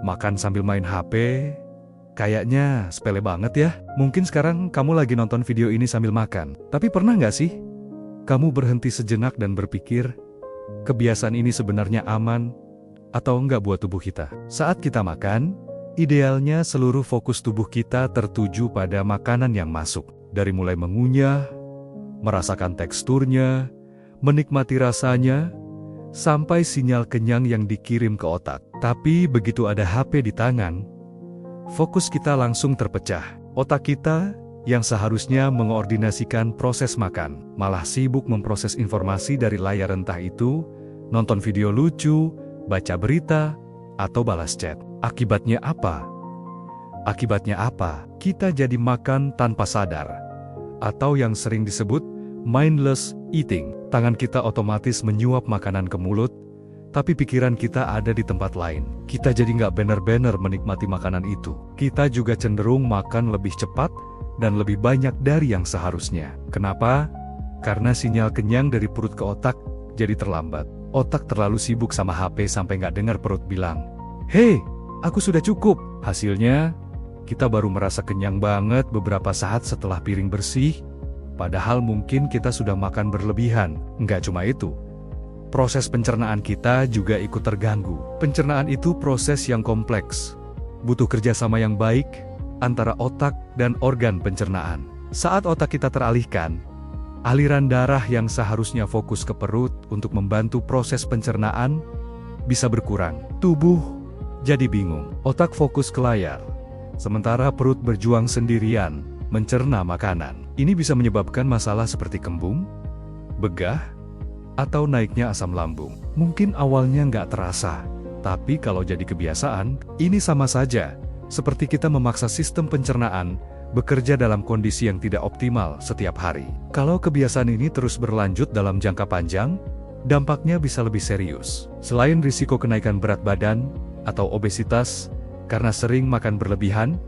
Makan sambil main HP, kayaknya sepele banget ya. Mungkin sekarang kamu lagi nonton video ini sambil makan. Tapi pernah nggak sih kamu berhenti sejenak dan berpikir, kebiasaan ini sebenarnya aman atau enggak buat tubuh kita? Saat kita makan, idealnya seluruh fokus tubuh kita tertuju pada makanan yang masuk. Dari mulai mengunyah, merasakan teksturnya, menikmati rasanya, sampai sinyal kenyang yang dikirim ke otak. Tapi begitu ada HP di tangan, fokus kita langsung terpecah. Otak kita yang seharusnya mengordinasikan proses makan, malah sibuk memproses informasi dari layar, entah itu nonton video lucu, baca berita, atau balas chat. Akibatnya apa? Kita jadi makan tanpa sadar, atau yang sering disebut mindless eating. Tangan kita otomatis menyuap makanan ke mulut, tapi pikiran kita ada di tempat lain. Kita jadi nggak benar-benar menikmati makanan itu. Kita juga cenderung makan lebih cepat dan lebih banyak dari yang seharusnya. Kenapa? Karena sinyal kenyang dari perut ke otak jadi terlambat. Otak terlalu sibuk sama HP sampai nggak dengar perut bilang, "Hei, aku sudah cukup." Hasilnya, kita baru merasa kenyang banget beberapa saat setelah piring bersih, padahal mungkin kita sudah makan berlebihan. Nggak cuma itu, proses pencernaan kita juga ikut terganggu. Pencernaan itu proses yang kompleks, butuh kerjasama yang baik antara otak dan organ pencernaan. Saat otak kita teralihkan, aliran darah yang seharusnya fokus ke perut untuk membantu proses pencernaan bisa berkurang. Tubuh jadi bingung. Otak fokus ke layar, sementara perut berjuang sendirian mencerna makanan. Ini bisa menyebabkan masalah seperti kembung, begah, atau naiknya asam lambung. Mungkin awalnya nggak terasa, tapi kalau jadi kebiasaan, ini sama saja seperti kita memaksa sistem pencernaan bekerja dalam kondisi yang tidak optimal setiap hari. Kalau kebiasaan ini terus berlanjut dalam jangka panjang, dampaknya bisa lebih serius. Selain risiko kenaikan berat badan atau obesitas karena sering makan berlebihan,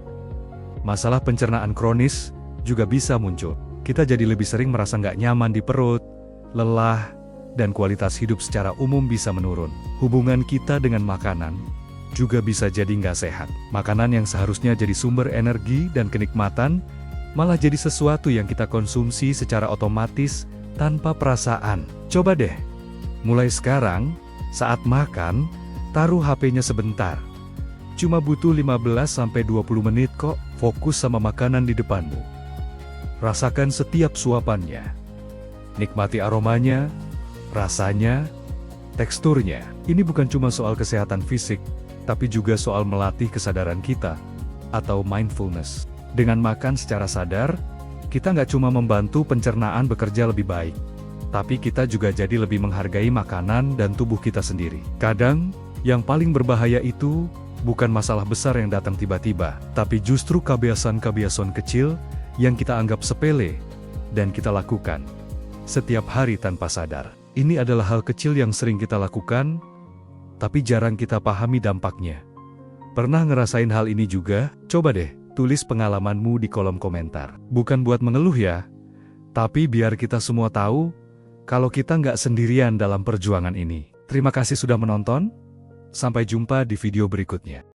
masalah pencernaan kronis juga bisa muncul. Kita jadi lebih sering merasa nggak nyaman di perut, lelah, dan kualitas hidup secara umum bisa menurun. Hubungan kita dengan makanan juga bisa jadi nggak sehat. Makanan yang seharusnya jadi sumber energi dan kenikmatan, malah jadi sesuatu yang kita konsumsi secara otomatis tanpa perasaan. Coba deh, mulai sekarang, saat makan, taruh HP-nya sebentar. Cuma butuh 15-20 menit kok, fokus sama makanan di depanmu. Rasakan setiap suapannya. Nikmati aromanya, rasanya, teksturnya. Ini bukan cuma soal kesehatan fisik, tapi juga soal melatih kesadaran kita, atau mindfulness. Dengan makan secara sadar, kita nggak cuma membantu pencernaan bekerja lebih baik, tapi kita juga jadi lebih menghargai makanan dan tubuh kita sendiri. Kadang, yang paling berbahaya itu bukan masalah besar yang datang tiba-tiba, tapi justru kebiasaan-kebiasaan kecil yang kita anggap sepele, dan kita lakukan setiap hari tanpa sadar. Ini adalah hal kecil yang sering kita lakukan, tapi jarang kita pahami dampaknya. Pernah ngerasain hal ini juga? Coba deh, tulis pengalamanmu di kolom komentar. Bukan buat mengeluh ya, tapi biar kita semua tahu, kalau kita nggak sendirian dalam perjuangan ini. Terima kasih sudah menonton, sampai jumpa di video berikutnya.